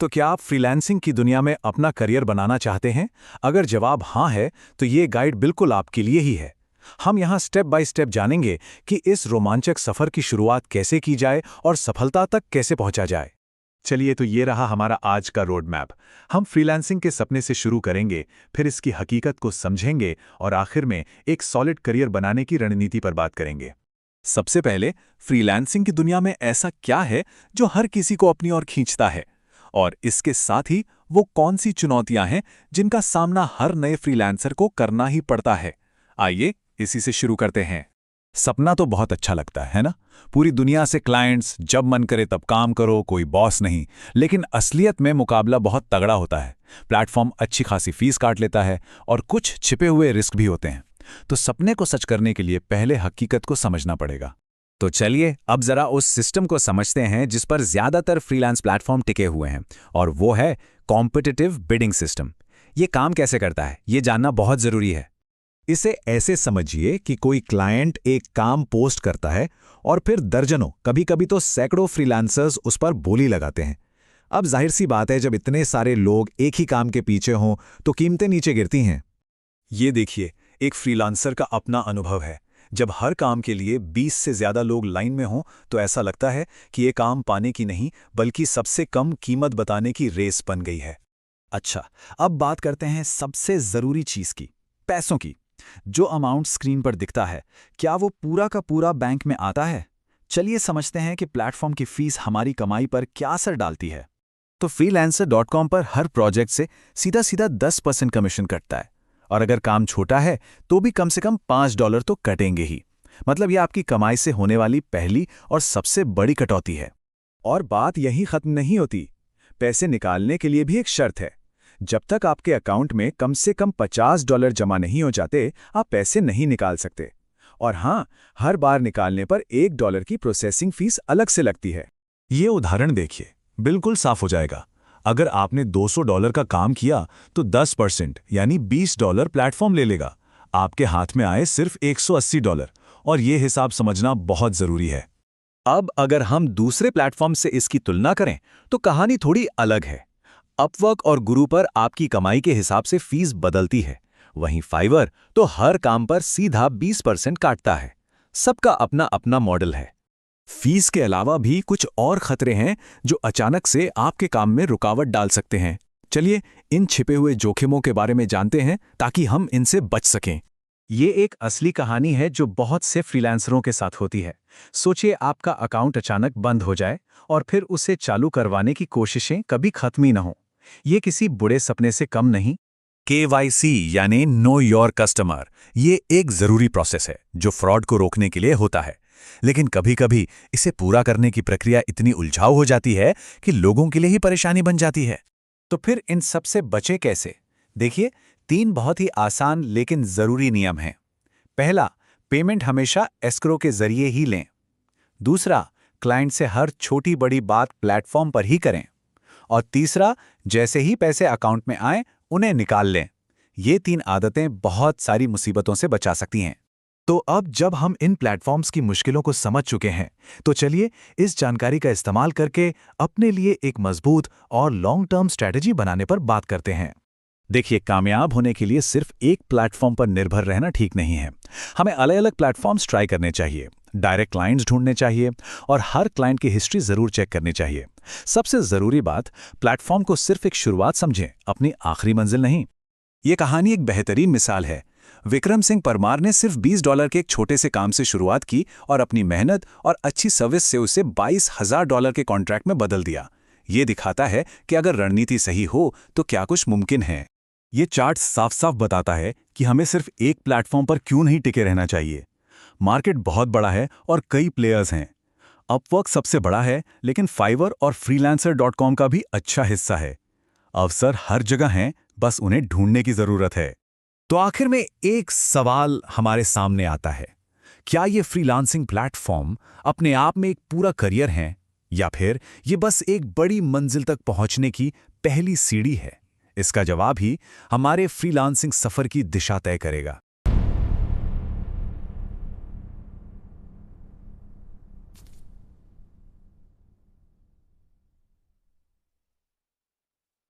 तो क्या आप फ्रीलांसिंग की दुनिया में अपना करियर बनाना चाहते हैं? अगर जवाब हाँ है, तो ये गाइड बिल्कुल आपके लिए ही है। हम यहाँ स्टेप बाय स्टेप जानेंगे कि इस रोमांचक सफर की शुरुआत कैसे की जाए और सफलता तक कैसे पहुंचा जाए। चलिए, तो ये रहा हमारा आज का रोड मैप। हम फ्रीलांसिंग के सपने से शुरू करेंगे, फिर इसकी हकीकत को समझेंगे और आखिर में एक सॉलिड करियर बनाने की रणनीति पर बात करेंगे। सबसे पहले, फ्रीलांसिंग की दुनिया में ऐसा क्या है जो हर किसी को अपनी ओर खींचता है, और इसके साथ ही वो कौन सी चुनौतियां हैं जिनका सामना हर नए फ्रीलांसर को करना ही पड़ता है। आइए इसी से शुरू करते हैं। सपना तो बहुत अच्छा लगता है ना? पूरी दुनिया से क्लाइंट्स, जब मन करे तब काम करो, कोई बॉस नहीं। लेकिन असलियत में मुकाबला बहुत तगड़ा होता है। प्लेटफॉर्म अच्छी खासी फीस काट लेता है और कुछ छिपे हुए रिस्क भी होते हैं। तो सपने को सच करने के लिए पहले हकीकत को समझना पड़ेगा। तो चलिए अब जरा उस सिस्टम को समझते हैं जिस पर ज्यादातर फ्रीलांस प्लेटफॉर्म टिके हुए हैं, और वो है कॉम्पिटिटिव बिडिंग सिस्टम। ये काम कैसे करता है, ये जानना बहुत जरूरी है। इसे ऐसे समझिए कि कोई क्लाइंट एक काम पोस्ट करता है और फिर दर्जनों, कभी कभी तो सैकड़ों फ्रीलांसर्स उस पर बोली लगाते हैं। अब जाहिर सी बात है, जब इतने सारे लोग एक ही काम के पीछे हों तो कीमतें नीचे गिरती हैं। ये देखिए, एक फ्रीलांसर का अपना अनुभव है। जब हर काम के लिए 20 से ज्यादा लोग लाइन में हों तो ऐसा लगता है कि ये काम पाने की नहीं, बल्कि सबसे कम कीमत बताने की रेस बन गई है। अच्छा, अब बात करते हैं सबसे जरूरी चीज की, पैसों की। जो अमाउंट स्क्रीन पर दिखता है, क्या वो पूरा का पूरा बैंक में आता है? चलिए समझते हैं कि प्लेटफॉर्म की फीस हमारी कमाई पर क्या असर डालती है। तो freelancer.com पर हर प्रोजेक्ट से सीधा सीधा 10% कमीशन कटता है, और अगर काम छोटा है तो भी कम से कम $5 तो कटेंगे ही। मतलब ये आपकी कमाई से होने वाली पहली और सबसे बड़ी कटौती है। और बात यहीं खत्म नहीं होती। पैसे निकालने के लिए भी एक शर्त है। जब तक आपके अकाउंट में कम से कम $50 जमा नहीं हो जाते, आप पैसे नहीं निकाल सकते। और हाँ, हर बार निकालने पर $1 की प्रोसेसिंग फीस अलग से लगती है। ये उदाहरण देखिए, बिल्कुल साफ हो जाएगा। अगर आपने $200 का काम किया तो 10% यानी $20 प्लेटफॉर्म ले लेगा। आपके हाथ में आए सिर्फ $180, और ये हिसाब समझना बहुत जरूरी है। अब अगर हम दूसरे प्लेटफॉर्म से इसकी तुलना करें तो कहानी थोड़ी अलग है। अपवर्क और गुरु पर आपकी कमाई के हिसाब से फीस बदलती है। वहीं फाइवर तो हर काम पर सीधा 20% काटता है। सबका अपना अपना मॉडल है। फीस के अलावा भी कुछ और खतरे हैं जो अचानक से आपके काम में रुकावट डाल सकते हैं। चलिए इन छिपे हुए जोखिमों के बारे में जानते हैं ताकि हम इनसे बच सकें। ये एक असली कहानी है जो बहुत से फ्रीलांसरों के साथ होती है। सोचिए, आपका अकाउंट अचानक बंद हो जाए और फिर उसे चालू करवाने की कोशिशें कभी खत्म ही न हो। ये किसी बुरे सपने से कम नहीं। KYC यानी नो योर कस्टमर, ये एक जरूरी प्रोसेस है जो फ्रॉड को रोकने के लिए होता है। लेकिन कभी-कभी इसे पूरा करने की प्रक्रिया इतनी उलझाऊ हो जाती है कि लोगों के लिए ही परेशानी बन जाती है। तो फिर इन सब से बचे कैसे? देखिए, 3 बहुत ही आसान लेकिन जरूरी नियम हैं। पहला, पेमेंट हमेशा एस्क्रो के जरिए ही लें। दूसरा, क्लाइंट से हर छोटी बड़ी बात प्लेटफॉर्म पर ही करें। और तीसरा, जैसे ही पैसे अकाउंट में आए उन्हें निकाल लें। ये 3 आदतें बहुत सारी मुसीबतों से बचा सकती हैं। तो अब जब हम इन प्लेटफॉर्म्स की मुश्किलों को समझ चुके हैं, तो चलिए इस जानकारी का इस्तेमाल करके अपने लिए एक मजबूत और लॉन्ग टर्म स्ट्रेटजी बनाने पर बात करते हैं। देखिए, कामयाब होने के लिए सिर्फ एक प्लेटफॉर्म पर निर्भर रहना ठीक नहीं है। हमें अलग अलग प्लेटफॉर्म्स ट्राई करने चाहिए, डायरेक्ट क्लाइंट्स ढूंढने चाहिए और हर क्लाइंट की हिस्ट्री जरूर चेक करनी चाहिए। सबसे जरूरी बात, प्लेटफॉर्म को सिर्फ एक शुरुआत समझें, अपनी आखिरी मंजिल नहीं। ये कहानी एक बेहतरीन मिसाल है। विक्रम सिंह परमार ने सिर्फ $20 के एक छोटे से काम से शुरुआत की और अपनी मेहनत और अच्छी सर्विस से उसे $22,000 के कॉन्ट्रैक्ट में बदल दिया। ये दिखाता है कि अगर रणनीति सही हो तो क्या कुछ मुमकिन है। ये चार्ट साफ साफ बताता है कि हमें सिर्फ एक प्लेटफॉर्म पर क्यों नहीं टिके रहना चाहिए। मार्केट बहुत बड़ा है और कई प्लेयर्स हैं। अपवर्क सबसे बड़ा है, लेकिन फाइवर और freelancer.com का भी अच्छा हिस्सा है। अवसर हर जगह हैं, बस उन्हें ढूंढने की जरूरत है। तो आखिर में एक सवाल हमारे सामने आता है, क्या ये फ्रीलांसिंग प्लेटफॉर्म अपने आप में एक पूरा करियर है, या फिर ये बस एक बड़ी मंजिल तक पहुंचने की पहली सीढ़ी है? इसका जवाब ही हमारे फ्रीलांसिंग सफर की दिशा तय करेगा।